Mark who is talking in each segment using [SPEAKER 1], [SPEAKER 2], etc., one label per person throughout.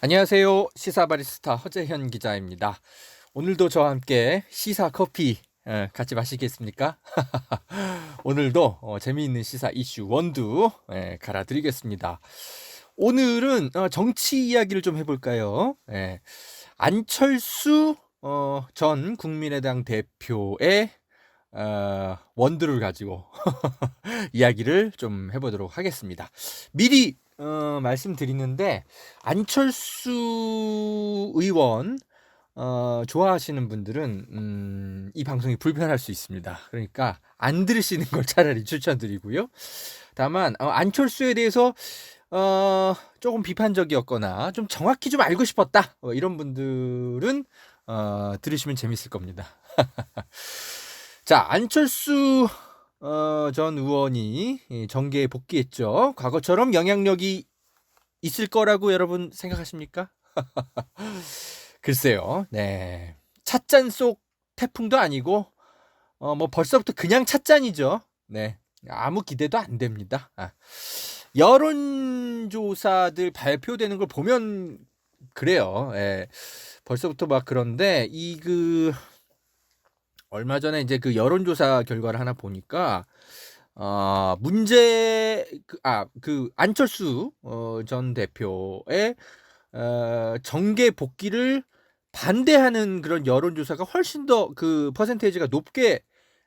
[SPEAKER 1] 안녕하세요. 시사바리스타 허재현 기자입니다. 오늘도 저와 함께 시사 커피 같이 마시겠습니까? 오늘도 재미있는 시사 이슈 원두 갈아드리겠습니다. 오늘은 정치 이야기를 좀 해볼까요? 안철수 전 국민의당 대표의 원두를 가지고 이야기를 좀 해보도록 하겠습니다. 미리 말씀드리는데 안철수 의원 좋아하시는 분들은 이 방송이 불편할 수 있습니다. 그러니까 안 들으시는 걸 차라리 추천드리고요. 다만 안철수에 대해서 조금 비판적이었거나 좀 정확히 좀 알고 싶었다 이런 분들은 들으시면 재밌을 겁니다. 자, 안철수 전 의원이 정계에 복귀했죠. 과거처럼 영향력이 있을 거라고 여러분 생각하십니까? 글쎄요. 네. 찻잔 속 태풍도 아니고 뭐 벌써부터 그냥 찻잔이죠. 네. 아무 기대도 안 됩니다. 여론조사들 발표되는 걸 보면 그래요. 벌써부터 막 그런데 얼마 전에 이제 그 여론조사 결과를 하나 보니까 안철수 전 대표의 정계 복귀를 반대하는 그런 여론조사가 훨씬 더 그 퍼센테이지가 높게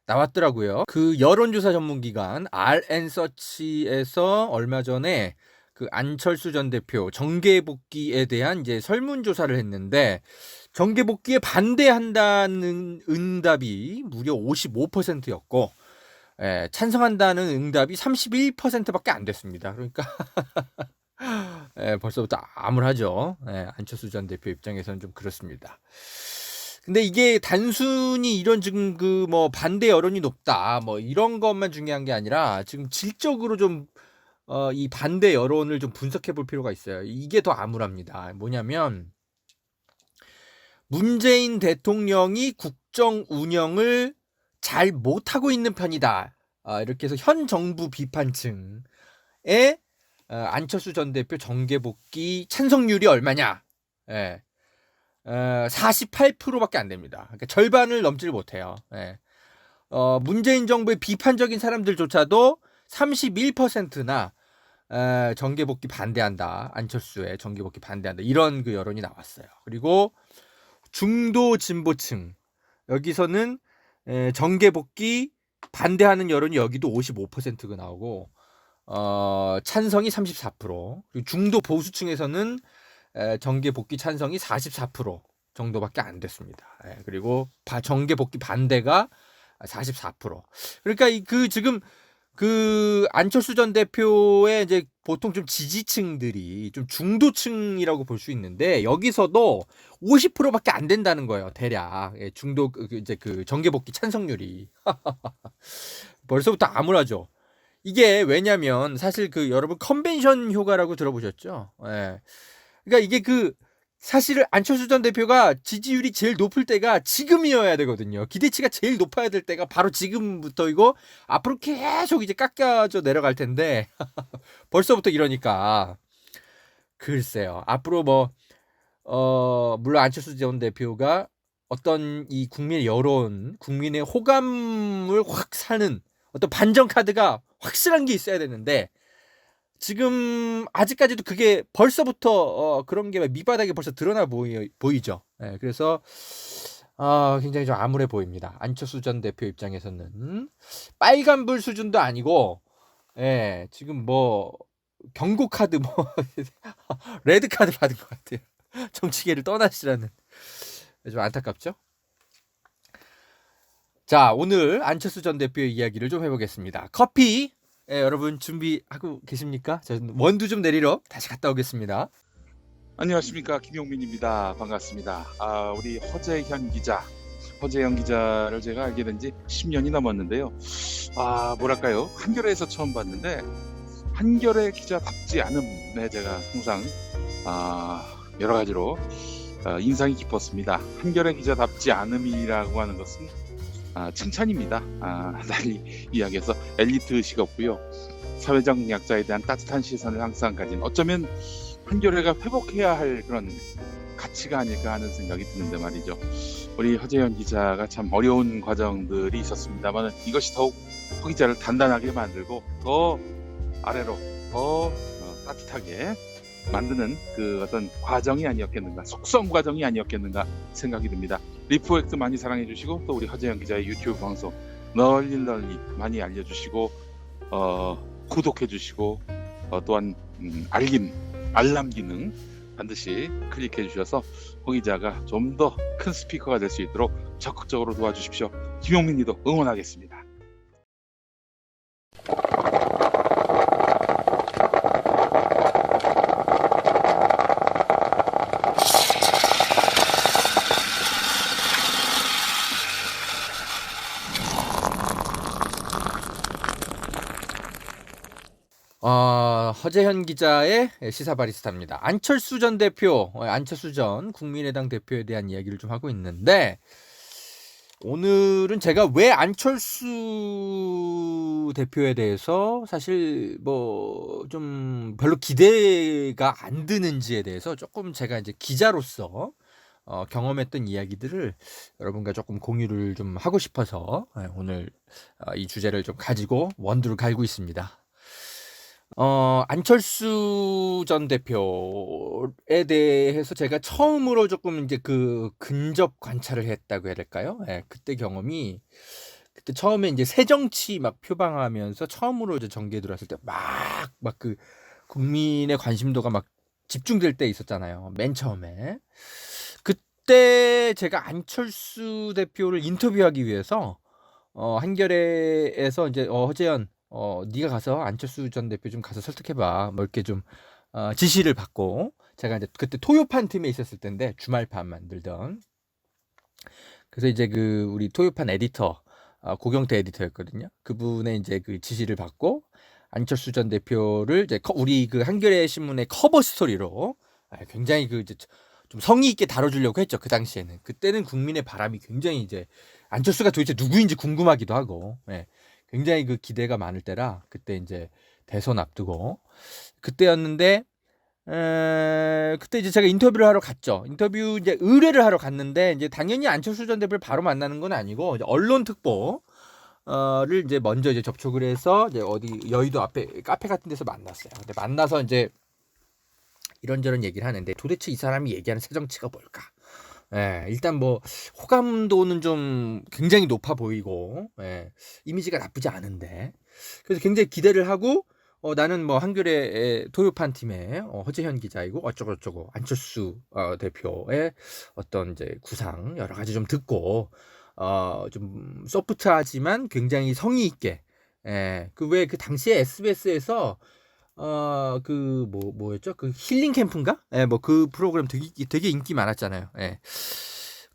[SPEAKER 1] 나왔더라고요. 그 여론조사 전문기관 RN서치에서 얼마 전에 그 안철수 전 대표 정계 복귀에 대한 이제 설문조사를 했는데 정계 복귀에 반대한다는 응답이 무려 55%였고 찬성한다는 응답이 31%밖에 안 됐습니다. 그러니까 벌써부터 암울하죠. 안철수 전 대표 입장에서는 좀 그렇습니다. 근데 이게 단순히 이런 지금 그 뭐 반대 여론이 높다 뭐 이런 것만 중요한 게 아니라 지금 질적으로 좀 이 반대 여론을 좀 분석해 볼 필요가 있어요. 이게 더 암울합니다. 뭐냐면 문재인 대통령이 국정 운영을 잘 못하고 있는 편이다. 이렇게 해서 현 정부 비판층의 안철수 전 대표 정계 복귀 찬성률이 얼마냐? 48%밖에 안 됩니다. 그러니까 절반을 넘지를 못해요. 문재인 정부의 비판적인 사람들조차도 31%나 정계 복귀 반대한다. 안철수의 정계 복귀 반대한다. 이런 그 여론이 나왔어요. 그리고 중도 진보층 여기서는 정계 복귀 반대하는 여론이 여기도 55%가 나오고 찬성이 34%, 그리고 중도 보수층에서는 정계 복귀 찬성이 44% 정도밖에 안 됐습니다. 그리고 정계 복귀 반대가 44%. 그러니까 지금 그 안철수 전 대표의 이제 보통 좀 지지층들이 좀 중도층이라고 볼 수 있는데 여기서도 50%밖에 안 된다는 거예요. 대략 중도 이제 그 정계 복귀 찬성률이 벌써부터 암울하죠. 이게 왜냐면 사실 그 여러분 컨벤션 효과라고 들어보셨죠? 그러니까 이게 사실 안철수 전 대표가 지지율이 제일 높을 때가 지금이어야 되거든요. 기대치가 제일 높아야 될 때가 바로 지금부터이고 앞으로 계속 이제 깎여져 내려갈 텐데 벌써부터 이러니까 글쎄요. 앞으로 물론 안철수 전 대표가 어떤 이 국민의 여론, 국민의 호감을 확 사는 어떤 반전 카드가 확실한 게 있어야 되는데 지금 아직까지도 그게 벌써부터 그런 게 밑바닥에 벌써 드러나 보이죠. 그래서 굉장히 좀 암울해 보입니다. 안철수 전 대표 입장에서는 빨간불 수준도 아니고 지금 뭐 경고 카드 레드 카드 받은 것 같아요. 정치계를 떠나시라는. 좀 안타깝죠? 자, 오늘 안철수 전 대표의 이야기를 좀 해보겠습니다. 커피 여러분 준비하고 계십니까? 저는 원두 좀 내리러 다시 갔다 오겠습니다.
[SPEAKER 2] 안녕하십니까, 김용민입니다. 반갑습니다. 우리 허재현 기자를 제가 알게 된 지 10년이 넘었는데요. 뭐랄까요, 한겨레에서 처음 봤는데 한겨레 기자답지 않음에 제가 항상 여러 가지로 인상이 깊었습니다. 한겨레 기자답지 않음이라고 하는 것은 칭찬입니다. 달리 이야기해서 엘리트 의식 없고요, 사회적 약자에 대한 따뜻한 시선을 항상 가진, 어쩌면 한겨레가 회복해야 할 그런 가치가 아닐까 하는 생각이 드는데 말이죠. 우리 허재현 기자가 참 어려운 과정들이 있었습니다만 이것이 더욱 허 기자를 단단하게 만들고 더 아래로 더 따뜻하게 만드는 그 어떤 과정이 아니었겠는가, 속성 과정이 아니었겠는가 생각이 듭니다. 리프액트 많이 사랑해 주시고 또 우리 허재현 기자의 유튜브 방송 널리 많이 알려주시고 구독해 주시고 또한 알람 기능 반드시 클릭해 주셔서 허 기자가 좀 더 큰 스피커가 될 수 있도록 적극적으로 도와주십시오. 김용민님도 응원하겠습니다.
[SPEAKER 1] 허재현 기자의 시사 바리스타입니다. 안철수 전 대표, 안철수 전 국민의당 대표에 대한 이야기를 좀 하고 있는데, 오늘은 제가 왜 안철수 대표에 대해서 사실 뭐 좀 별로 기대가 안 드는지에 대해서 조금 제가 이제 기자로서 경험했던 이야기들을 여러분과 조금 공유를 좀 하고 싶어서 오늘 이 주제를 좀 가지고 원두를 갈고 있습니다. 안철수 전 대표에 대해서 제가 처음으로 조금 이제 그 근접 관찰을 했다고 해야 될까요? 예, 그때 경험이 그때 처음에 이제 새정치 막 표방하면서 처음으로 이제 정계에 들어왔을 때 막 그 국민의 관심도가 막 집중될 때 있었잖아요. 맨 처음에. 그때 제가 안철수 대표를 인터뷰하기 위해서 한겨레에서 이제 허재현 네가 가서 안철수 전 대표 좀 가서 설득해봐. 뭐 이렇게 좀 지시를 받고 제가 이제 그때 토요판 팀에 있었을 때인데 주말판 만들던. 그래서 이제 그 우리 토요판 에디터 고경태 에디터였거든요. 그분의 이제 그 지시를 받고 안철수 전 대표를 이제 우리 그 한겨레 신문의 커버 스토리로 굉장히 그 이제 좀 성의 있게 다뤄주려고 했죠. 그 당시에는. 그때는 국민의 바람이 굉장히 이제 안철수가 도대체 누구인지 궁금하기도 하고. 굉장히 그 기대가 많을 때라 그때 이제 대선 앞두고 그때였는데 그때 이제 제가 인터뷰를 하러 갔죠. 인터뷰 이제 의뢰를 하러 갔는데 이제 당연히 안철수 전 대표를 바로 만나는 건 아니고 이제 언론 특보를 이제 먼저 이제 접촉을 해서 이제 어디 여의도 앞에 카페 같은 데서 만났어요. 근데 만나서 이제 이런저런 얘기를 하는데 도대체 이 사람이 얘기하는 새정치가 뭘까? 일단 뭐 호감도는 좀 굉장히 높아 보이고 이미지가 나쁘지 않은데 그래서 굉장히 기대를 하고 나는 뭐 한겨레 토요판 팀의 허재현 기자이고 어쩌고저쩌고 안철수 대표의 어떤 이제 구상 여러 가지 좀 듣고 좀 소프트하지만 굉장히 성의 있게 그 왜 그 당시에 SBS에서 뭐였죠? 그 힐링 캠프인가? 뭐 그 프로그램 되게 인기 많았잖아요.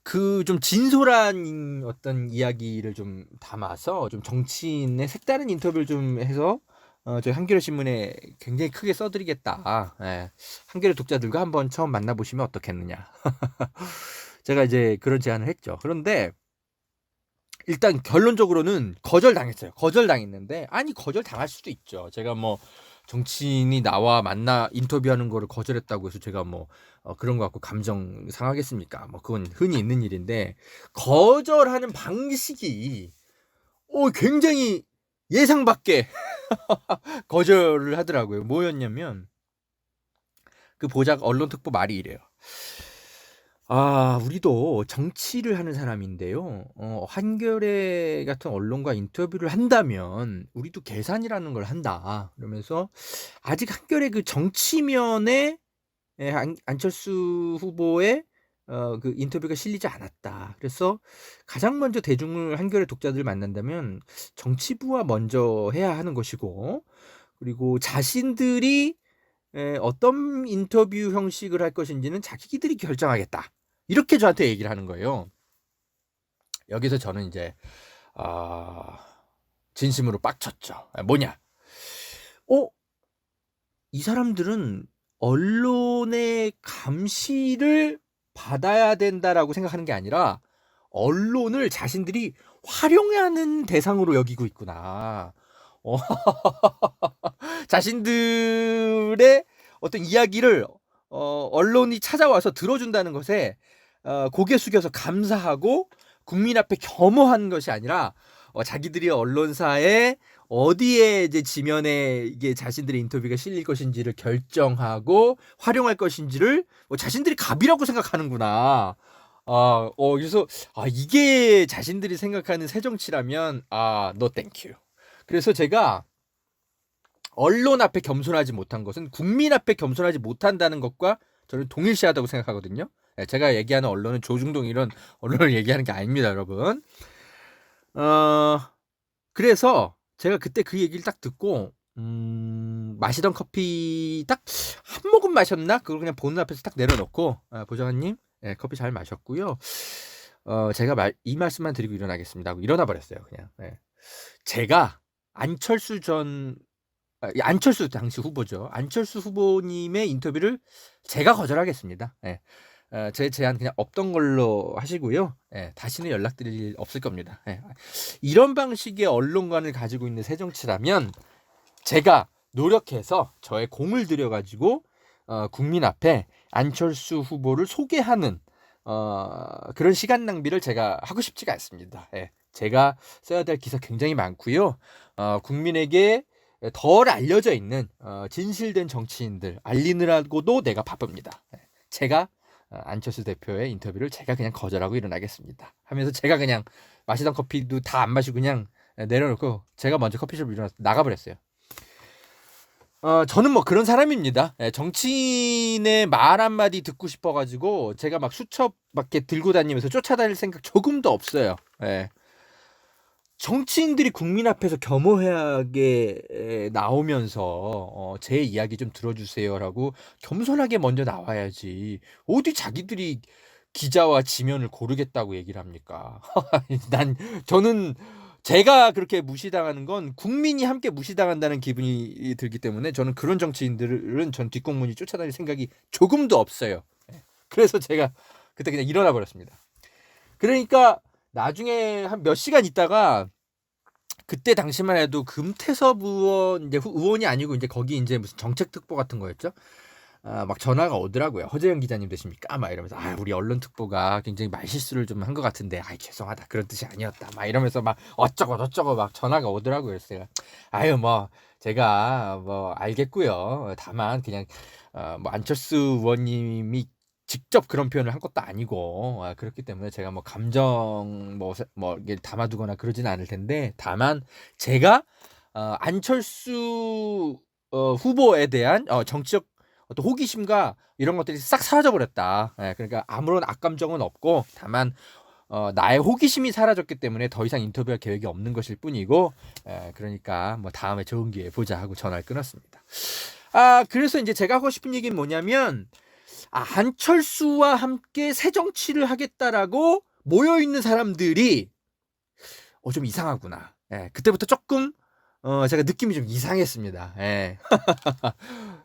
[SPEAKER 1] 그 좀 진솔한 어떤 이야기를 좀 담아서 좀 정치인의 색다른 인터뷰를 좀 해서 저희 한겨레 신문에 굉장히 크게 써드리겠다. 한겨레 독자들과 한번 처음 만나보시면 어떻겠느냐. 제가 이제 그런 제안을 했죠. 그런데 일단 결론적으로는 거절당했어요. 거절당했는데 아니 거절당할 수도 있죠. 제가 뭐 정치인이 나와 만나 인터뷰하는 거를 거절했다고 해서 제가 뭐 그런 거 갖고 감정 상하겠습니까? 뭐 그건 흔히 있는 일인데 거절하는 방식이 굉장히 예상 밖에 거절을 하더라고요. 뭐였냐면 그 보작 언론 특보 말이 이래요. 우리도 정치를 하는 사람인데요. 한겨레 같은 언론과 인터뷰를 한다면 우리도 계산이라는 걸 한다. 그러면서 아직 한겨레 그 정치면에 안철수 후보의 그 인터뷰가 실리지 않았다. 그래서 가장 먼저 대중을 한겨레 독자들 만난다면 정치부와 먼저 해야 하는 것이고 그리고 자신들이 어떤 인터뷰 형식을 할 것인지는 자기들이 결정하겠다. 이렇게 저한테 얘기를 하는 거예요. 여기서 저는 이제 진심으로 빡쳤죠. 뭐냐? 이 사람들은 언론의 감시를 받아야 된다라고 생각하는 게 아니라 언론을 자신들이 활용하는 대상으로 여기고 있구나. 자신들의 어떤 이야기를 언론이 찾아와서 들어준다는 것에 고개 숙여서 감사하고 국민 앞에 겸허한 것이 아니라 자기들이 언론사에 어디에 이제 지면에 이게 자신들의 인터뷰가 실릴 것인지를 결정하고 활용할 것인지를 자신들이 갑이라고 생각하는구나. 그래서 이게 자신들이 생각하는 새정치라면 no thank you. 그래서 제가 언론 앞에 겸손하지 못한 것은 국민 앞에 겸손하지 못한다는 것과 저는 동일시하다고 생각하거든요. 제가 얘기하는 언론은 조중동 이런 언론을 얘기하는 게 아닙니다, 여러분. 그래서 제가 그때 그 얘기를 딱 듣고 마시던 커피 딱 한 모금 마셨나? 그걸 그냥 보는 앞에서 딱 내려놓고 보좌관님 커피 잘 마셨고요. 제가 이 말씀만 드리고 일어나겠습니다 하고 일어나 버렸어요. 그냥. 제가 안철수 당시 후보죠. 안철수 후보님의 인터뷰를 제가 거절하겠습니다. 제 제안 그냥 없던 걸로 하시고요. 다시는 연락드릴 일 없을 겁니다. 이런 방식의 언론관을 가지고 있는 새정치라면 제가 노력해서 저의 공을 들여가지고 국민 앞에 안철수 후보를 소개하는 그런 시간 낭비를 제가 하고 싶지가 않습니다. 제가 써야 될 기사 굉장히 많고요. 국민에게 덜 알려져 있는 진실된 정치인들 알리느라고도 내가 바쁩니다. 제가 안철수 대표의 인터뷰를 제가 그냥 거절하고 일어나겠습니다 하면서 제가 그냥 마시던 커피도 다 안 마시고 그냥 내려놓고 제가 먼저 커피숍을 일어나서 나가버렸어요. 저는 뭐 그런 사람입니다. 정치인의 말 한마디 듣고 싶어가지고 제가 막 수첩 막 이렇게 들고 다니면서 쫓아다닐 생각 조금도 없어요. 정치인들이 국민 앞에서 겸허하게 나오면서 제 이야기 좀 들어주세요라고 겸손하게 먼저 나와야지. 어디 자기들이 기자와 지면을 고르겠다고 얘기를 합니까? 저는 제가 그렇게 무시당하는 건 국민이 함께 무시당한다는 기분이 들기 때문에 저는 그런 정치인들은 전 뒷공문이 쫓아다닐 생각이 조금도 없어요. 그래서 제가 그때 그냥 일어나 버렸습니다. 그러니까 나중에 한 몇 시간 있다가 그때 당시만 해도 금태섭 의원 이제 의원이 아니고 이제 거기 이제 무슨 정책 특보 같은 거였죠. 막 전화가 오더라고요. 허재영 기자님 되십니까? 막 이러면서 우리 언론 특보가 굉장히 말실수를 좀 한 것 같은데 죄송하다 그런 뜻이 아니었다 막 이러면서 막 어쩌고 저쩌고 막 전화가 오더라고요. 그래서 제가 뭐 제가 뭐 알겠고요. 다만 그냥 뭐 안철수 의원님이 직접 그런 표현을 한 것도 아니고 그렇기 때문에 제가 뭐 감정 뭐 이게 담아두거나 그러진 않을 텐데 다만 제가 안철수 후보에 대한 정치적 어떤 호기심과 이런 것들이 싹 사라져 버렸다. 그러니까 아무런 악감정은 없고 다만 나의 호기심이 사라졌기 때문에 더 이상 인터뷰할 계획이 없는 것일 뿐이고 그러니까 뭐 다음에 좋은 기회에 보자 하고 전화를 끊었습니다. 그래서 이제 제가 하고 싶은 얘기는 뭐냐면 안철수와 함께 새정치를 하겠다라고 모여있는 사람들이 좀 이상하구나. 그때부터 조금 제가 느낌이 좀 이상했습니다.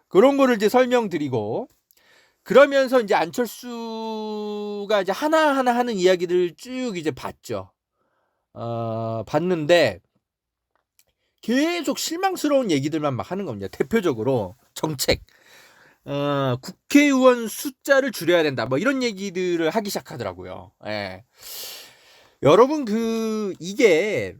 [SPEAKER 1] 그런 거를 이제 설명드리고 그러면서 이제 안철수가 이제 하나하나 하는 이야기들을 쭉 이제 봤죠. 봤는데 계속 실망스러운 얘기들만 막 하는 겁니다. 대표적으로 정책. 국회의원 숫자를 줄여야 된다. 뭐 이런 얘기들을 하기 시작하더라고요. 여러분 이게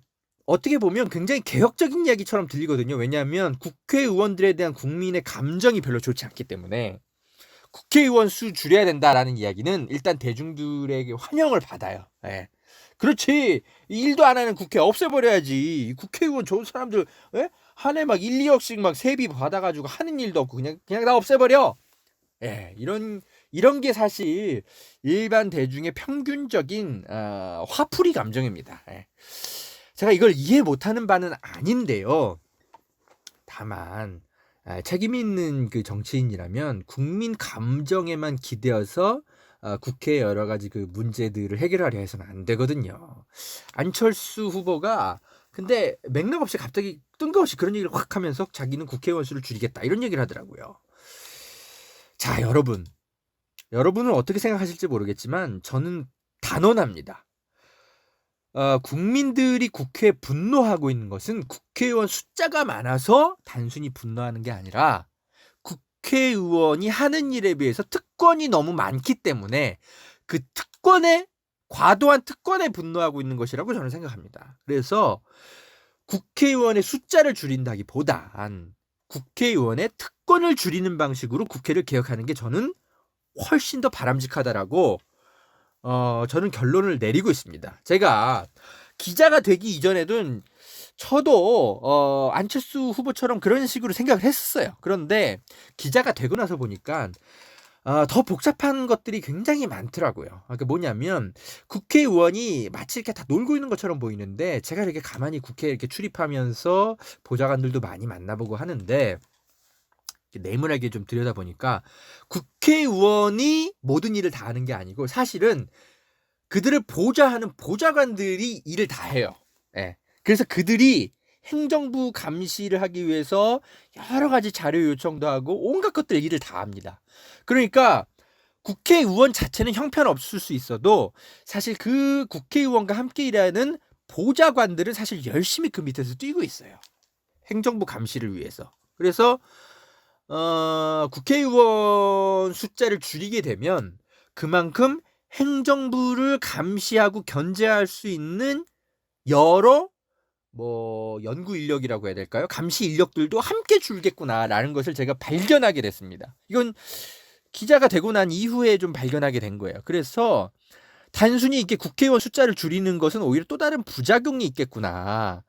[SPEAKER 1] 어떻게 보면 굉장히 개혁적인 이야기처럼 들리거든요. 왜냐하면 국회의원들에 대한 국민의 감정이 별로 좋지 않기 때문에 국회의원 수 줄여야 된다라는 이야기는 일단 대중들에게 환영을 받아요. 그렇지. 일도 안 하는 국회 없애버려야지. 국회의원 좋은 사람들 한 해 막 1, 2억씩 막 세비 받아가지고 하는 일도 없고 그냥 다 없애버려. 이런 게 사실 일반 대중의 평균적인 화풀이 감정입니다. 제가 이걸 이해 못하는 바는 아닌데요. 다만 책임 있는 그 정치인이라면 국민 감정에만 기대어서 국회의 여러 가지 그 문제들을 해결하려 해서는 안 되거든요. 안철수 후보가 근데 맥락 없이 갑자기 뜬금없이 그런 얘기를 확 하면서 자기는 국회의원 수를 줄이겠다 이런 얘기를 하더라고요. 자, 여러분은 어떻게 생각하실지 모르겠지만 저는 단언합니다. 국민들이 국회에 분노하고 있는 것은 국회의원 숫자가 많아서 단순히 분노하는 게 아니라 국회의원이 하는 일에 비해서 특권이 너무 많기 때문에 그 특권에 과도한 특권에 분노하고 있는 것이라고 저는 생각합니다. 그래서 국회의원의 숫자를 줄인다기보단 국회의원의 특권을 줄이는 방식으로 국회를 개혁하는 게 저는 훨씬 더 바람직하다라고 저는 결론을 내리고 있습니다. 제가 기자가 되기 이전에는 저도 안철수 후보처럼 그런 식으로 생각을 했었어요. 그런데 기자가 되고 나서 보니까 더 복잡한 것들이 굉장히 많더라고요. 그러니까 뭐냐면 국회의원이 마치 이렇게 다 놀고 있는 것처럼 보이는데 제가 이렇게 가만히 국회에 이렇게 출입하면서 보좌관들도 많이 만나보고 하는데 내물하게 좀 들여다보니까 국회의원이 모든 일을 다 하는 게 아니고 사실은 그들을 보좌하는 보좌관들이 일을 다 해요. 예. 그래서 그들이 행정부 감시를 하기 위해서 여러 가지 자료 요청도 하고 온갖 것들 일을 다 합니다. 그러니까 국회의원 자체는 형편없을 수 있어도 사실 그 국회의원과 함께 일하는 보좌관들은 사실 열심히 그 밑에서 뛰고 있어요. 행정부 감시를 위해서. 그래서 국회의원 숫자를 줄이게 되면 그만큼 행정부를 감시하고 견제할 수 있는 여러 연구 인력이라고 해야 될까요? 감시 인력들도 함께 줄겠구나라는 것을 제가 발견하게 됐습니다. 이건 기자가 되고 난 이후에 좀 발견하게 된 거예요. 그래서 단순히 이렇게 국회의원 숫자를 줄이는 것은 오히려 또 다른 부작용이 있겠구나.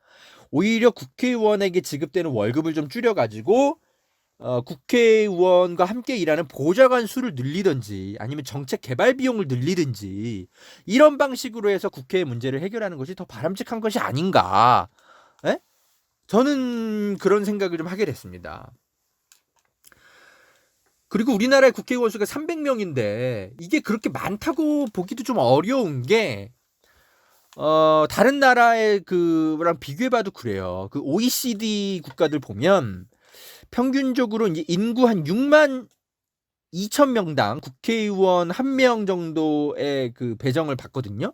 [SPEAKER 1] 오히려 국회의원에게 지급되는 월급을 좀 줄여가지고 국회의원과 함께 일하는 보좌관 수를 늘리든지 아니면 정책 개발 비용을 늘리든지 이런 방식으로 해서 국회의 문제를 해결하는 것이 더 바람직한 것이 아닌가. 에? 저는 그런 생각을 좀 하게 됐습니다. 그리고 우리나라의 국회의원 수가 300명인데 이게 그렇게 많다고 보기도 좀 어려운 게 다른 나라의 그랑 비교해봐도 그래요. 그 OECD 국가들 보면 평균적으로 이제 인구 한 6만 2천 명당 국회의원 1명 정도의 그 배정을 받거든요.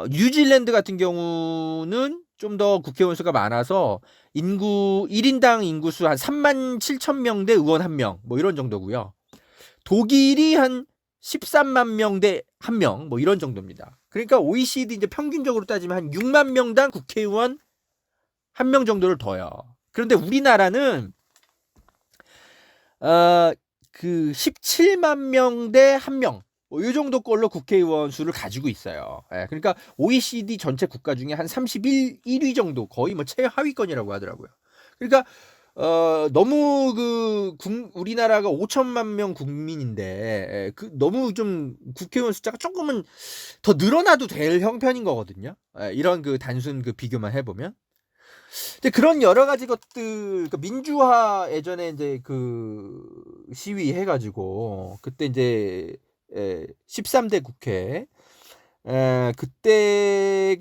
[SPEAKER 1] 뉴질랜드 같은 경우는 좀 더 국회의원 수가 많아서 인구 1인당 인구수 한 3만 7천 명 대 의원 1명 뭐 이런 정도고요. 독일이 한 13만 명 대 1명 뭐 이런 정도입니다. 그러니까 OECD 이제 평균적으로 따지면 한 6만 명당 국회의원 1명 정도를 둬요. 그런데 우리나라는 그 17만 명 대 1명 이 정도 걸로 국회의원 수를 가지고 있어요. 예, 그러니까 OECD 전체 국가 중에 한 31위 정도 거의 뭐 최하위권이라고 하더라고요. 그러니까 너무 우리나라가 5천만 명 국민인데 너무 좀 국회의원 숫자가 조금은 더 늘어나도 될 형편인 거거든요. 이런 그 단순 그 비교만 해보면. 근데 그런 여러 가지 것들, 민주화 예전에 이제 그 시위 해가지고 그때 이제 13대 국회 그때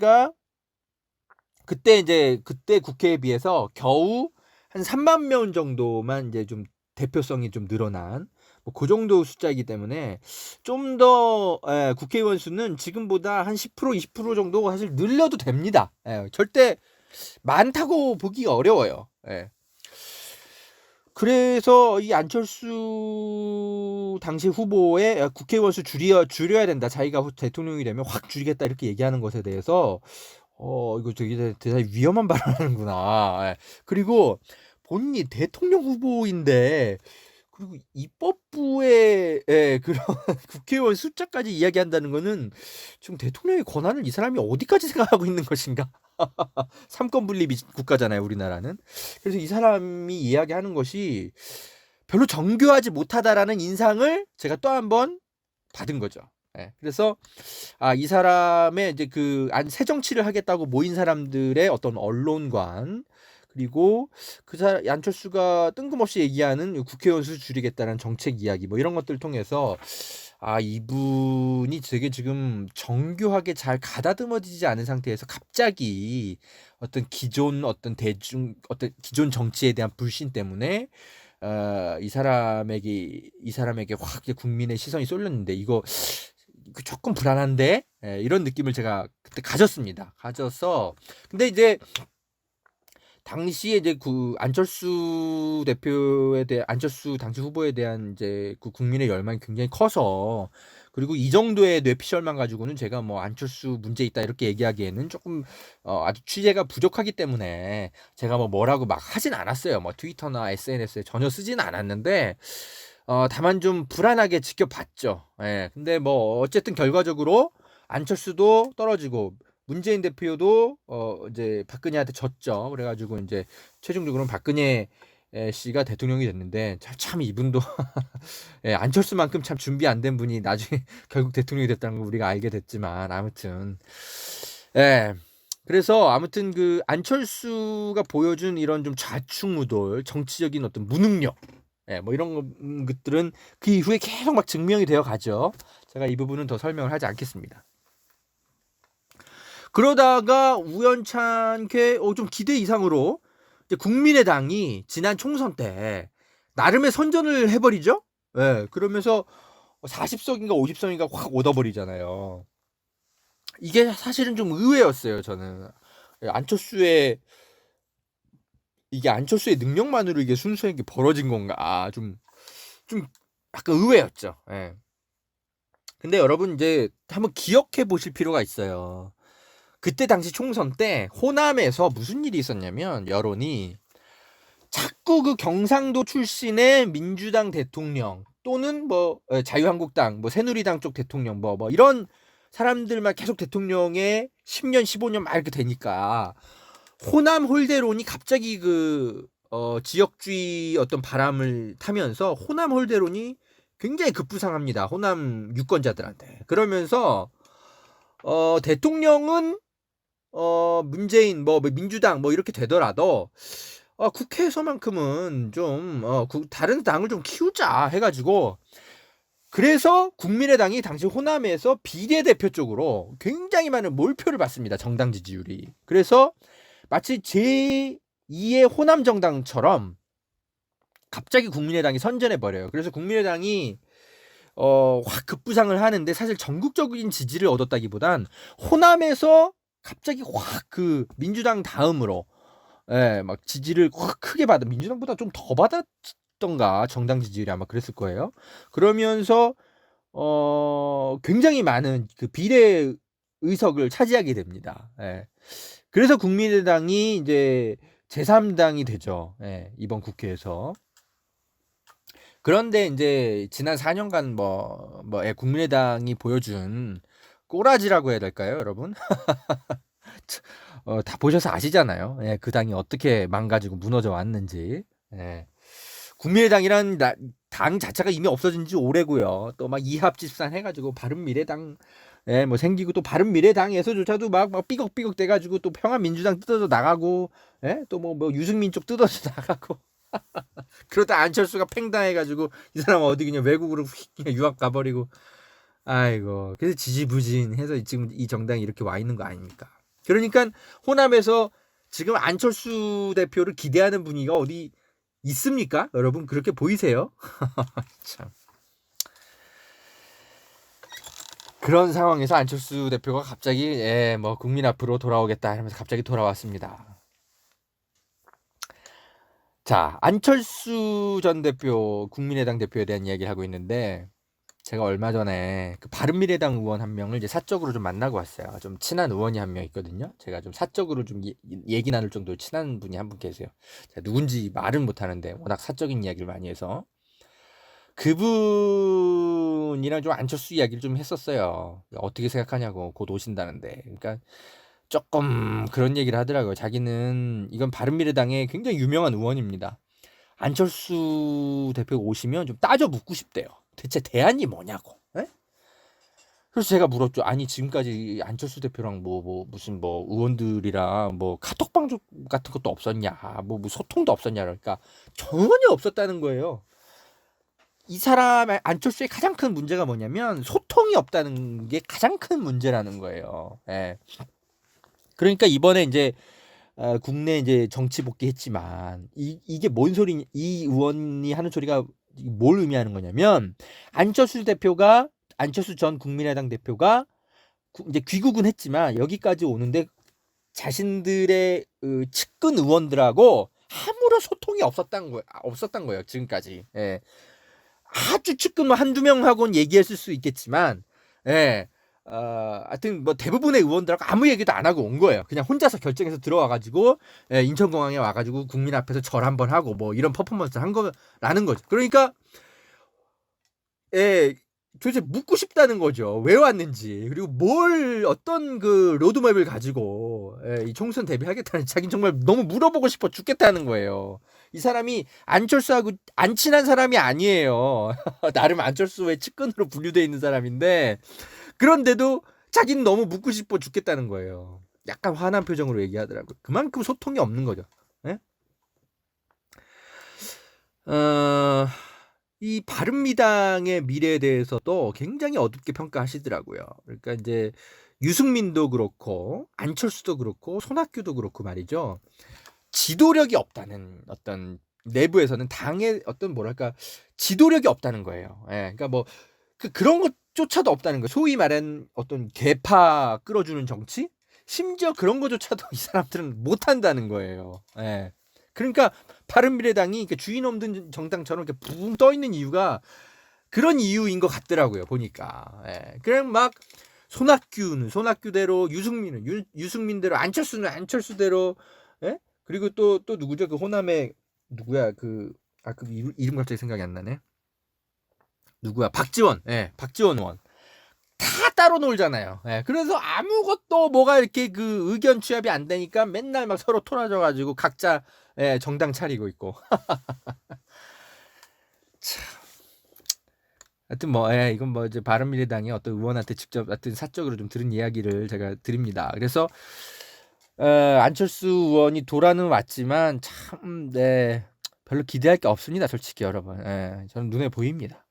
[SPEAKER 1] 국회에 비해서 겨우 한 3만 명 정도만 이제 좀 대표성이 좀 늘어난 그 정도 숫자이기 때문에 좀 더 국회의원 수는 지금보다 한 10% 20% 정도 사실 늘려도 됩니다. 절대 많다고 보기 어려워요. 그래서 이 안철수 당시 후보의 국회의원 수 줄여야 된다. 자기가 대통령이 되면 확 줄이겠다 이렇게 얘기하는 것에 대해서 이거 되게 대단히 위험한 발언하는구나. 그리고 본인이 대통령 후보인데 그리고 입법부의 그런 국회의원 숫자까지 이야기한다는 거는 지금 대통령의 권한을 이 사람이 어디까지 생각하고 있는 것인가? 삼권 분립 국가잖아요, 우리나라는. 그래서 이 사람이 이야기하는 것이 별로 정교하지 못하다라는 인상을 제가 또 한번 받은 거죠. 그래서 이 사람의 이제 새 정치를 하겠다고 모인 사람들의 어떤 언론관 그리고 안철수가 뜬금없이 얘기하는 국회의원 수 줄이겠다는 정책 이야기 뭐 이런 것들을 통해서 이분이 되게 지금 정교하게 잘 가다듬어지지 않은 상태에서 갑자기 어떤 기존 기존 정치에 대한 불신 때문에 이 사람에게 확 국민의 시선이 쏠렸는데 이거 조금 불안한데 이런 느낌을 제가 그때 가졌습니다. 근데 이제 당시에 이제 그 안철수 당시 후보에 대한 이제 그 국민의 열망이 굉장히 커서, 그리고 이 정도의 뇌피셜만 가지고는 제가 뭐 안철수 문제 있다 이렇게 얘기하기에는 조금 아주 취재가 부족하기 때문에 제가 뭐라고 막 하진 않았어요. 뭐 트위터나 SNS에 전혀 쓰진 않았는데 다만 좀 불안하게 지켜봤죠. 예. 근데 뭐 어쨌든 결과적으로 안철수도 떨어지고 문재인 대표도 이제 박근혜한테 졌죠. 그래가지고 이제 최종적으로는 박근혜 씨가 대통령이 됐는데, 참 이분도 예, 안철수만큼 참 준비 안 된 분이 나중에 결국 대통령이 됐다는 걸 우리가 알게 됐지만, 아무튼 예. 그래서 아무튼 그 안철수가 보여준 이런 좀 좌충우돌, 정치적인 어떤 무능력, 예, 뭐 이런 것들은 그 이후에 계속 막 증명이 되어 가죠. 제가 이 부분은 더 설명을 하지 않겠습니다. 그러다가 우연찮게 좀 기대 이상으로 이제 국민의당이 지난 총선 때 나름의 선전을 해버리죠. 예, 그러면서 40석인가 50석인가 확 얻어버리잖아요. 이게 사실은 좀 의외였어요, 저는. 예, 이게 안철수의 능력만으로 이게 순수하게 벌어진 건가, 좀 약간 의외였죠. 예. 근데 여러분 이제 한번 기억해 보실 필요가 있어요. 그때 당시 총선 때 호남에서 무슨 일이 있었냐면, 여론이 자꾸 그 경상도 출신의 민주당 대통령 또는 뭐 자유한국당, 뭐 새누리당 쪽 대통령, 뭐 이런 사람들만 계속 대통령에 10년, 15년 막 이렇게 되니까 호남 홀대론이 갑자기 그 지역주의 어떤 바람을 타면서 호남 홀대론이 굉장히 급부상합니다. 호남 유권자들한테. 그러면서 대통령은 문재인 뭐 민주당 뭐 이렇게 되더라도 국회에서만큼은 좀 다른 당을 좀 키우자 해가지고, 그래서 국민의당이 당시 호남에서 비례대표 쪽으로 굉장히 많은 몰표를 받습니다. 정당 지지율이. 그래서 마치 제2의 호남 정당처럼 갑자기 국민의당이 선전해버려요. 그래서 국민의당이 확 급부상을 하는데, 사실 전국적인 지지를 얻었다기보단 호남에서 갑자기 확 그 민주당 다음으로 예, 막 지지를 확 크게 받은, 민주당보다 좀 더 받았던가, 정당 지지율이 아마 그랬을 거예요. 그러면서 굉장히 많은 그 비례 의석을 차지하게 됩니다. 예. 그래서 국민의당이 이제 제3당이 되죠. 예, 이번 국회에서. 그런데 이제 지난 4년간 국민의당이 보여준 꼬라지라고 해야 될까요, 여러분? 다 보셔서 아시잖아요. 예, 그 당이 어떻게 망가지고 무너져 왔는지. 예. 국민의당이란 당 자체가 이미 없어진 지 오래고요. 또 막 이합집산 해가지고 바른미래당 뭐 생기고, 또 바른미래당에서조차도 막 삐걱삐걱 돼가지고 또 평화민주당 뜯어져 나가고, 또 뭐 유승민 쪽 뜯어져 나가고. 그러다 안철수가 팽당해가지고 이 사람 어디 그냥 외국으로 그냥 유학 가버리고. 아이고, 그래서 지지부진해서 지금 이 정당이 이렇게 와 있는 거 아닙니까? 그러니까 호남에서 지금 안철수 대표를 기대하는 분위기가 어디 있습니까? 여러분 그렇게 보이세요? 참. 그런 상황에서 안철수 대표가 갑자기 뭐 국민 앞으로 돌아오겠다 하면서 갑자기 돌아왔습니다. 자, 안철수 전 대표, 국민의당 대표에 대한 이야기를 하고 있는데, 제가 얼마 전에 그 바른미래당 의원 한 명을 이제 사적으로 좀 만나고 왔어요. 좀 친한 의원이 한 명 있거든요. 제가 좀 사적으로 좀 얘기 나눌 정도로 친한 분이 한 분 계세요. 제가 누군지 말은 못 하는데 워낙 사적인 이야기를 많이 해서, 그분이랑 좀 안철수 이야기를 좀 했었어요. 어떻게 생각하냐고, 곧 오신다는데. 그러니까 조금 그런 얘기를 하더라고요. 자기는, 이건 바른미래당의 굉장히 유명한 의원입니다. 안철수 대표가 오시면 좀 따져 묻고 싶대요. 대체 대안이 뭐냐고. 에? 그래서 제가 물었죠. 아니 지금까지 안철수 대표랑 무슨 의원들이랑 카톡방 같은 것도 없었냐, 뭐 소통도 없었냐. 그러니까 전혀 없었다는 거예요. 이 사람 안철수의 가장 큰 문제가 뭐냐면 소통이 없다는 게 가장 큰 문제라는 거예요. 예. 그러니까 이번에 이제 국내 이제 정치 복귀했지만, 이게 뭔 소리, 이 의원이 하는 소리가 뭘 의미하는 거냐면, 안철수 전 국민의당 대표가 이제 귀국은 했지만 여기까지 오는데 자신들의 측근 의원들하고 아무런 소통이 없었던 거예요 지금까지. 예. 아주 측근 뭐 한두 명하고는 얘기했을 수 있겠지만, 예. 하여튼 뭐 대부분의 의원들하고 아무 얘기도 안 하고 온 거예요. 그냥 혼자서 결정해서 들어와가지고, 예, 인천공항에 와가지고 국민 앞에서 절 한번 하고 뭐 이런 퍼포먼스 한 거라는 거죠. 그러니까, 예, 도대체 묻고 싶다는 거죠. 왜 왔는지, 그리고 어떤 그 로드맵을 가지고, 예, 이 총선 대비하겠다는, 자기는 정말 너무 물어보고 싶어 죽겠다는 거예요. 이 사람이 안철수하고 안 친한 사람이 아니에요. 나름 안철수의 측근으로 분류되어 있는 사람인데, 그런데도 자기는 너무 묻고 싶어 죽겠다는 거예요. 약간 화난 표정으로 얘기하더라고요. 그만큼 소통이 없는 거죠. 예? 이 바른미당의 미래에 대해서도 굉장히 어둡게 평가하시더라고요. 그러니까 이제 유승민도 그렇고 안철수도 그렇고 손학규도 그렇고 말이죠. 지도력이 없다는, 어떤 내부에서는 당의 어떤 뭐랄까 지도력이 없다는 거예요. 예, 그러니까 뭐 그런 것조차도 없다는 거예요. 소위 말하는 어떤 개파 끌어주는 정치, 심지어 그런 것조차도 이 사람들은 못한다는 거예요. 예. 그러니까 바른미래당이 주인 없는 정당처럼 이렇게 붕 떠 있는 이유가 그런 이유인 것 같더라고요. 보니까. 예. 그냥 막 손학규는 손학규대로, 유승민은 유승민대로, 안철수는 안철수대로, 예? 그리고 또 누구죠? 그 호남의 누구야? 그 이름 갑자기 생각이 안 나네. 누구야? 박지원. 예, 박지원 의원. 다 따로 놀잖아요. 예, 그래서 아무것도 뭐가 이렇게 그 의견 취합이 안 되니까 맨날 막 서로 토라져가지고 각자, 예, 정당 차리고 있고. 참. 하여튼 뭐, 예, 이건 뭐 이제 바른미래당의 어떤 의원한테 직접 하여튼 사적으로 좀 들은 이야기를 제가 드립니다. 그래서 안철수 의원이 돌아는 왔지만 참, 네, 별로 기대할 게 없습니다. 솔직히 여러분. 예, 저는 눈에 보입니다.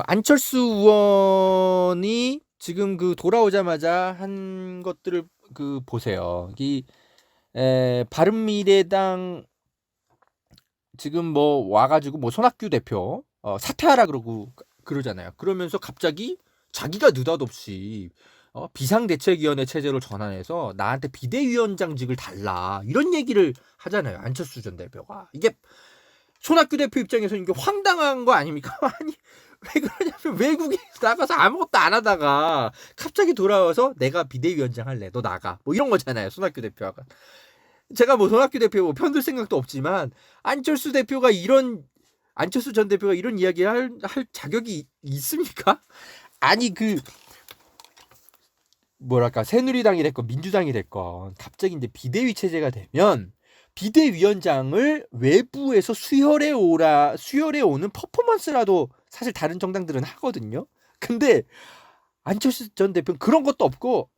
[SPEAKER 1] 안철수 의원이 지금 그 돌아오자마자 한 것들을 그 보세요. 바른미래당 지금 뭐 와가지고 뭐 손학규 대표 사퇴하라 그러잖아요. 그러면서 갑자기 자기가 느닷없이 비상대책위원회 체제로 전환해서 나한테 비대위원장직을 달라 이런 얘기를 하잖아요. 안철수 전 대표가. 이게 손학규 대표 입장에서는 이게 황당한 거 아닙니까? 아니, 왜 그러냐면 외국에 나가서 아무것도 안 하다가 갑자기 돌아와서 내가 비대위원장 할래, 너 나가, 뭐 이런 거잖아요. 손학규 대표가. 제가 뭐 손학규 대표 뭐 편들 생각도 없지만 안철수 전 대표가 이런 이야기 할 자격이 있습니까? 아니 뭐랄까 새누리당이 됐건 민주당이 됐건 갑자기 이제 비대위 체제가 되면 비대위원장을 외부에서 수혈해 오는 퍼포먼스라도 사실 다른 정당들은 하거든요. 근데 안철수 전 대표는 그런 것도 없고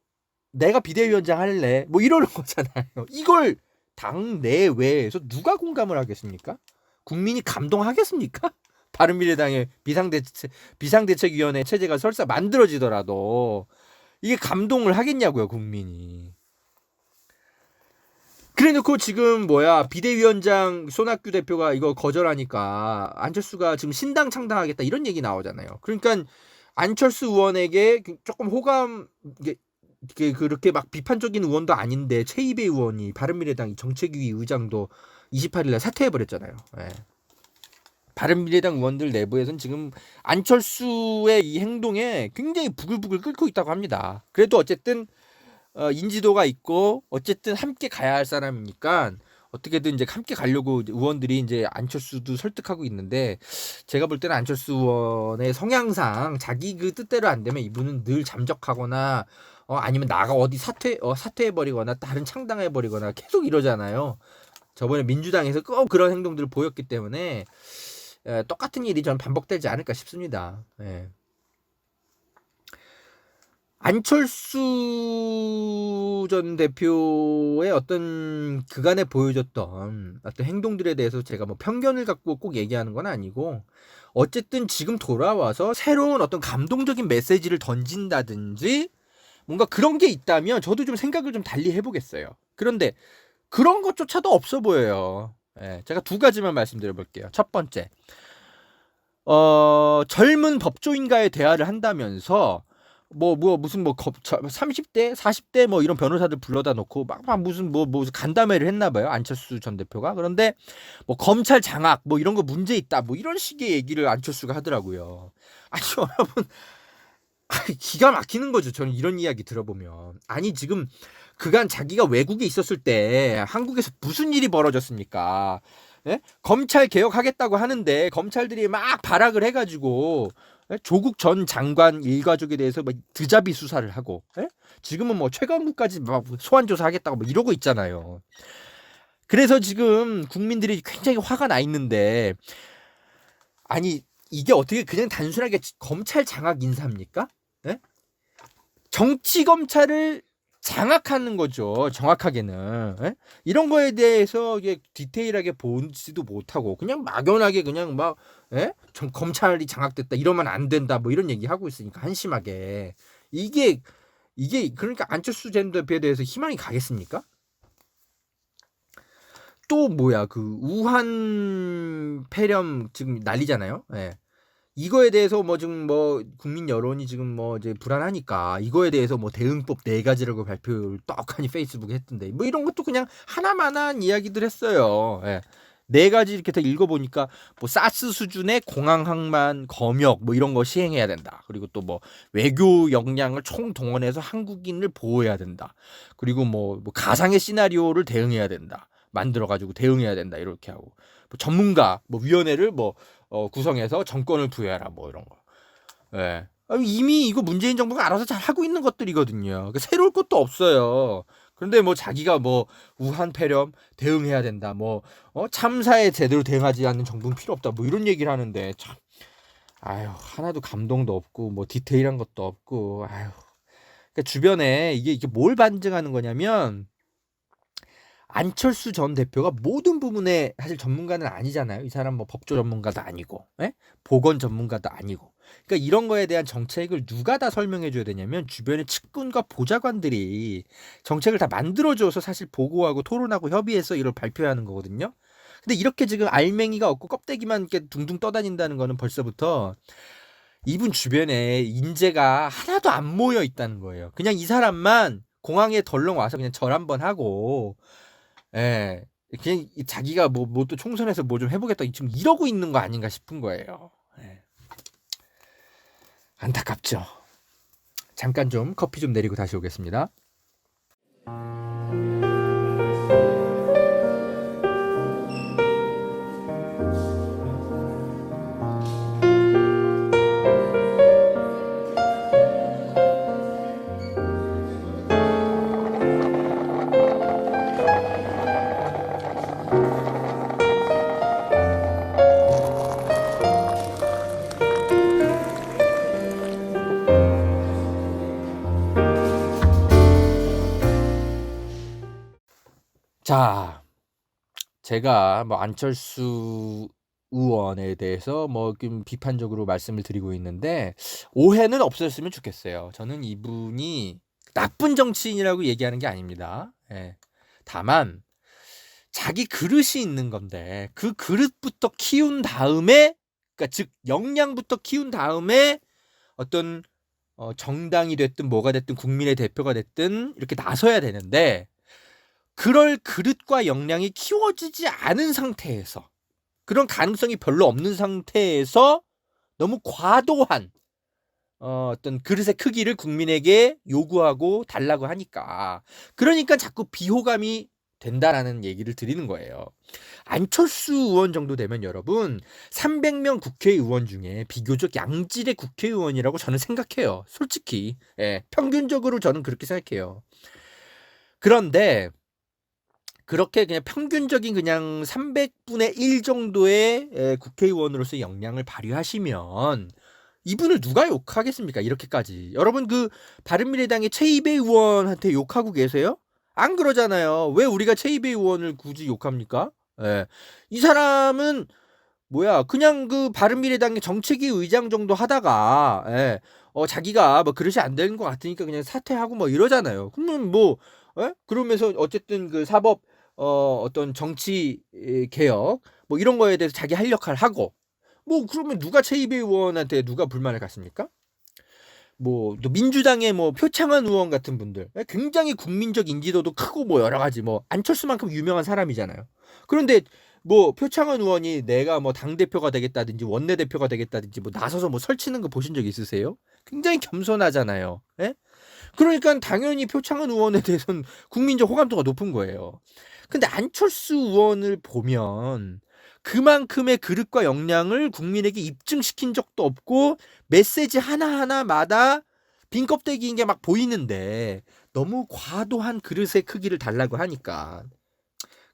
[SPEAKER 1] 내가 비대위원장 할래, 뭐 이러는 거잖아요. 이걸 당 내외에서 누가 공감을 하겠습니까? 국민이 감동하겠습니까? 바른미래당의 비상대책위원회 체제가 설사 만들어지더라도 이게 감동을 하겠냐고요, 국민이. 그래놓고 지금 비대위원장 손학규 대표가 이거 거절하니까 안철수가 지금 신당 창당하겠다 이런 얘기 나오잖아요. 그러니까 안철수 의원에게 조금 호감, 그렇게 막 비판적인 의원도 아닌데 최이배 의원이 바른미래당 정책위 의장도 28일날 사퇴해버렸잖아요. 예. 바른미래당 의원들 내부에서는 지금 안철수의 이 행동에 굉장히 부글부글 끓고 있다고 합니다. 그래도 어쨌든 인지도가 있고 어쨌든 함께 가야 할 사람이니까 어떻게든 이제 함께 가려고 의원들이 이제 안철수도 설득하고 있는데, 제가 볼 때는 안철수 의원의 성향상 자기 그 뜻대로 안 되면 이분은 늘 잠적하거나 아니면 나가 어디 사퇴해버리거나 다른 창당해버리거나 계속 이러잖아요. 저번에 민주당에서 꼭 그런 행동들을 보였기 때문에 똑같은 일이 저는 반복되지 않을까 싶습니다. 예. 안철수 전 대표의 어떤 그간에 보여줬던 어떤 행동들에 대해서 제가 뭐 편견을 갖고 꼭 얘기하는 건 아니고, 어쨌든 지금 돌아와서 새로운 어떤 감동적인 메시지를 던진다든지 뭔가 그런 게 있다면 저도 좀 생각을 좀 달리 해보겠어요. 그런데 그런 것조차도 없어 보여요. 예, 제가 두 가지만 말씀드려볼게요. 첫 번째, 젊은 법조인과의 대화를 한다면서 무슨 30대, 40대 뭐 이런 변호사들 불러다 놓고 막 무슨 간담회를 했나 봐요. 안철수 전 대표가. 그런데 뭐 검찰 장악 뭐 이런 거 문제 있다. 뭐 이런 식의 얘기를 안철수가 하더라고요. 아니 여러분 기가 막히는 거죠. 저는 이런 이야기 들어보면. 아니 지금 그간 자기가 외국에 있었을 때 한국에서 무슨 일이 벌어졌습니까? 예? 검찰 개혁하겠다고 하는데 검찰들이 막 발악을 해가지고 예? 조국 전 장관 일가족에 대해서 막 드자비 수사를 하고 예? 지금은 뭐 최강욱까지 막 소환 조사하겠다고 뭐 이러고 있잖아요. 그래서 지금 국민들이 굉장히 화가 나 있는데 아니 이게 어떻게 그냥 단순하게 검찰 장악 인사입니까? 예? 정치 검찰을 장악하는 거죠. 정확하게는 예? 이런 거에 대해서 이게 디테일하게 보지도 못하고 그냥 막연하게 그냥 막 예? 검찰이 장악됐다 이러면 안 된다 뭐 이런 얘기 하고 있으니까 한심하게 이게 그러니까 안철수 전 대표에 대해서 희망이 가겠습니까? 또 뭐야 그 우한 폐렴 지금 난리잖아요. 예. 이거에 대해서 뭐 지금 뭐 국민 여론이 지금 뭐 이제 불안하니까 이거에 대해서 뭐 대응법 4가지라고 발표를 떡하니 페이스북에 했던데 뭐 이런 것도 그냥 하나만한 이야기들 했어요. 예. 4가지 이렇게 다 읽어보니까 뭐 사스 수준의 공항 항만 검역 뭐 이런 거 시행해야 된다. 그리고 또 뭐 외교 역량을 총동원해서 한국인을 보호해야 된다. 그리고 뭐 가상의 시나리오를 대응해야 된다. 만들어가지고 대응해야 된다. 이렇게 하고 뭐 전문가 뭐 위원회를 구성해서 정권을 부여하라 뭐 이런 거. 예. 이미 이거 문재인 정부가 알아서 잘 하고 있는 것들이거든요. 그러니까 새로울 것도 없어요. 그런데 뭐 자기가 뭐 우한 폐렴 대응해야 된다. 뭐 참사에 제대로 대응하지 않는 정부는 필요 없다. 뭐 이런 얘기를 하는데 참 아유 하나도 감동도 없고 뭐 디테일한 것도 없고 아유. 그러니까 주변에 이게 뭘 반증하는 거냐면 안철수 전 대표가 모든 부분에 사실 전문가는 아니잖아요. 이 사람 뭐 법조 전문가도 아니고, 예? 보건 전문가도 아니고. 그러니까 이런 거에 대한 정책을 누가 다 설명해 줘야 되냐면 주변의 측근과 보좌관들이 정책을 다 만들어줘서 사실 보고하고 토론하고 협의해서 이걸 발표하는 거거든요. 근데 이렇게 지금 알맹이가 없고 껍데기만 이렇게 둥둥 떠다닌다는 거는 벌써부터 이분 주변에 인재가 하나도 안 모여 있다는 거예요. 그냥 이 사람만 공항에 덜렁 와서 그냥 절 한번 하고 예. 그냥 자기가 뭐 또 총선에서 뭐 좀 해보겠다 지금 이러고 있는 거 아닌가 싶은 거예요. 예. 안타깝죠. 잠깐 좀 커피 좀 내리고 다시 오겠습니다. 자, 제가 뭐 안철수 의원에 대해서 뭐 좀 비판적으로 말씀을 드리고 있는데 오해는 없었으면 좋겠어요. 저는 이분이 나쁜 정치인이라고 얘기하는 게 아닙니다. 예. 다만 자기 그릇이 있는 건데 그 그릇부터 키운 다음에 그러니까 즉 역량부터 키운 다음에 어떤 정당이 됐든 뭐가 됐든 국민의 대표가 됐든 이렇게 나서야 되는데 그럴 그릇과 역량이 키워지지 않은 상태에서 그런 가능성이 별로 없는 상태에서 너무 과도한 어떤 그릇의 크기를 국민에게 요구하고 달라고 하니까 그러니까 자꾸 비호감이 된다라는 얘기를 드리는 거예요. 안철수 의원 정도 되면 여러분 300명 국회의원 중에 비교적 양질의 국회의원이라고 저는 생각해요. 솔직히 평균적으로 저는 그렇게 생각해요. 그런데 그렇게 그냥 평균적인 그냥 300분의 1 정도의 국회의원으로서 역량을 발휘하시면 이분을 누가 욕하겠습니까? 이렇게까지. 여러분 그 바른미래당의 최이배 의원한테 욕하고 계세요? 안 그러잖아요. 왜 우리가 최이배 의원을 굳이 욕합니까? 예. 이 사람은 뭐야 그냥 그 바른미래당의 정책위 의장 정도 하다가 자기가 뭐 그릇이 안 되는 것 같으니까 그냥 사퇴하고 뭐 이러잖아요. 그러면 뭐 그러면서 어쨌든 그 사법 어떤 정치 개혁 뭐 이런 거에 대해서 자기 할 역할 하고 뭐 그러면 누가 최이배 의원한테 누가 불만을 갖습니까? 뭐 또 민주당의 뭐 표창원 의원 같은 분들 굉장히 국민적 인지도도 크고 뭐 여러 가지 뭐 안철수만큼 유명한 사람이잖아요. 그런데 뭐 표창원 의원이 내가 뭐 당 대표가 되겠다든지 원내 대표가 되겠다든지 뭐 나서서 뭐 설치는 거 보신 적 있으세요? 굉장히 겸손하잖아요. 예? 그러니까 당연히 표창원 의원에 대해서는 국민적 호감도가 높은 거예요. 근데 안철수 의원을 보면 그만큼의 그릇과 역량을 국민에게 입증시킨 적도 없고 메시지 하나하나마다 빈 껍데기인 게 막 보이는데 너무 과도한 그릇의 크기를 달라고 하니까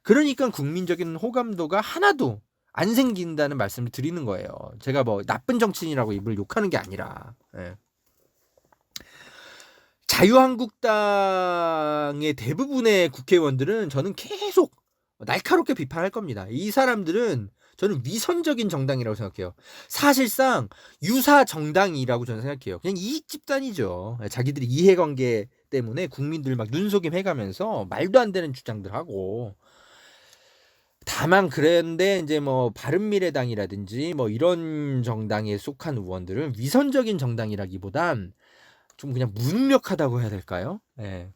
[SPEAKER 1] 그러니까 국민적인 호감도가 하나도 안 생긴다는 말씀을 드리는 거예요. 제가 뭐 나쁜 정치인이라고 입을 욕하는 게 아니라 예. 자유한국당의 대부분의 국회의원들은 저는 계속 날카롭게 비판할 겁니다. 이 사람들은 저는 위선적인 정당이라고 생각해요. 사실상 유사 정당이라고 저는 생각해요. 그냥 이익 집단이죠. 자기들이 이해관계 때문에 국민들 막 눈속임 해가면서 말도 안 되는 주장들 하고. 다만 그런데 이제 뭐 바른미래당이라든지 뭐 이런 정당에 속한 의원들은 위선적인 정당이라기보단 좀 그냥 무능력하다고 해야 될까요? 예.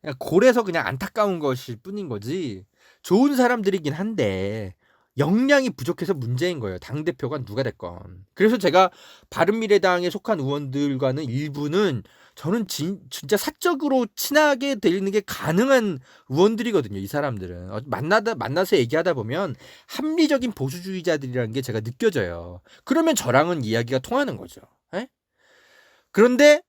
[SPEAKER 1] 그냥 골에서 그냥 안타까운 것일 뿐인 거지. 좋은 사람들이긴 한데 역량이 부족해서 문제인 거예요. 당대표가 누가 됐건. 그래서 제가 바른미래당에 속한 의원들과는 일부는 저는 진짜 사적으로 친하게 되는 게 가능한 의원들이거든요. 이 사람들은. 만나서 얘기하다 보면 합리적인 보수주의자들이라는 게 제가 느껴져요. 그러면 저랑은 이야기가 통하는 거죠. 에? 그런데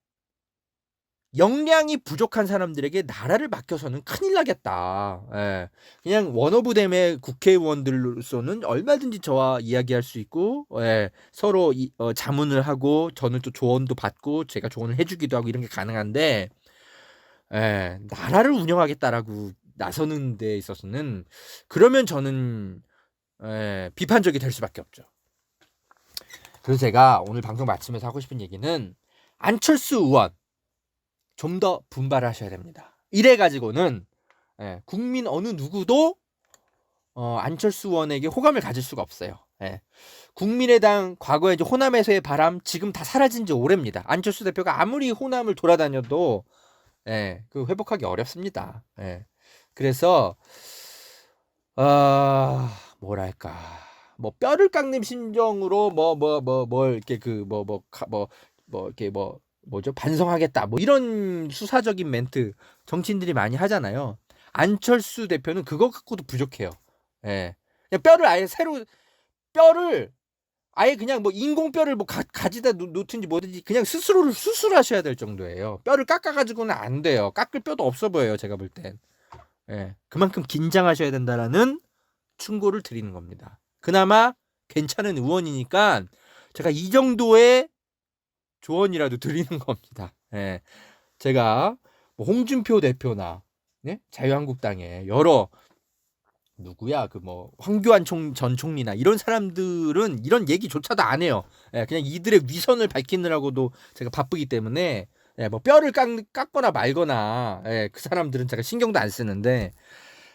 [SPEAKER 1] 역량이 부족한 사람들에게 나라를 맡겨서는 큰일 나겠다. 예. 그냥 원오브댐의 국회의원들로서는 얼마든지 저와 이야기할 수 있고 서로 자문을 하고 저는 또 조언도 받고 제가 조언을 해주기도 하고 이런 게 가능한데 나라를 운영하겠다라고 나서는 데 있어서는 그러면 저는 비판적이 될 수밖에 없죠. 그래서 제가 오늘 방송 마치면서 하고 싶은 얘기는 안철수 의원 좀 더 분발하셔야 됩니다. 이래 가지고는 국민 어느 누구도 안철수 의원에게 호감을 가질 수가 없어요. 국민의당 과거에 이제 호남에서의 바람 지금 다 사라진 지 오래입니다. 안철수 대표가 아무리 호남을 돌아다녀도 그 회복하기 어렵습니다. 그래서 뭐랄까 뭐 뼈를 깎는 심정으로 뭘 이렇게 이렇게 뭐죠? 반성하겠다. 뭐 이런 수사적인 멘트 정치인들이 많이 하잖아요. 안철수 대표는 그거 갖고도 부족해요. 그냥 뼈를 아예 뼈를 아예 그냥 뭐 인공뼈를 뭐 가지다 놓든지 뭐든지 그냥 스스로를 수술하셔야 될 정도예요. 뼈를 깎아가지고는 안 돼요. 깎을 뼈도 없어 보여요. 제가 볼 땐. 그만큼 긴장하셔야 된다라는 충고를 드리는 겁니다. 그나마 괜찮은 의원이니까 제가 이 정도의 조언이라도 드리는 겁니다. 제가 뭐 홍준표 대표나 자유한국당의 여러 누구야 그 뭐 황교안 전 총리나 이런 사람들은 이런 얘기조차도 안 해요. 그냥 이들의 위선을 밝히느라고도 제가 바쁘기 때문에 뭐 뼈를 깎거나 말거나 그 사람들은 제가 신경도 안 쓰는데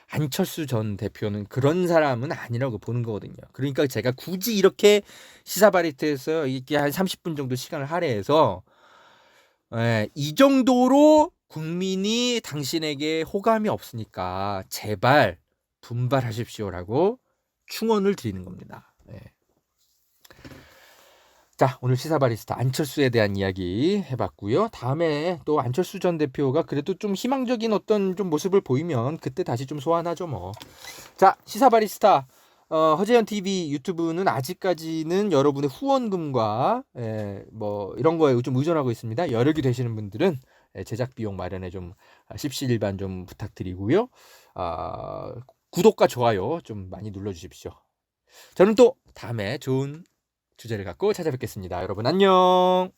[SPEAKER 1] 안철수 전 대표는 그런 사람은 아니라고 보는 거거든요. 그러니까 제가 굳이 이렇게 시사바리트에서 이게 한 30분 정도 시간을 할애해서 이 정도로 국민이 당신에게 호감이 없으니까 제발 분발하십시오라고 충원을 드리는 겁니다. 자, 오늘 시사바리스타 안철수에 대한 이야기 해봤고요. 다음에 또 안철수 전 대표가 그래도 좀 희망적인 어떤 좀 모습을 보이면 그때 다시 좀 소환하죠 뭐. 자, 시사바리스타 허재현 TV 유튜브는 아직까지는 여러분의 후원금과 뭐 이런 거에 좀 의존하고 있습니다. 여력이 되시는 분들은 제작 비용 마련에 좀 십시일반 좀 부탁드리고요. 구독과 좋아요 좀 많이 눌러주십시오. 저는 또 다음에 좋은 주제를 갖고 찾아뵙겠습니다. 여러분 안녕.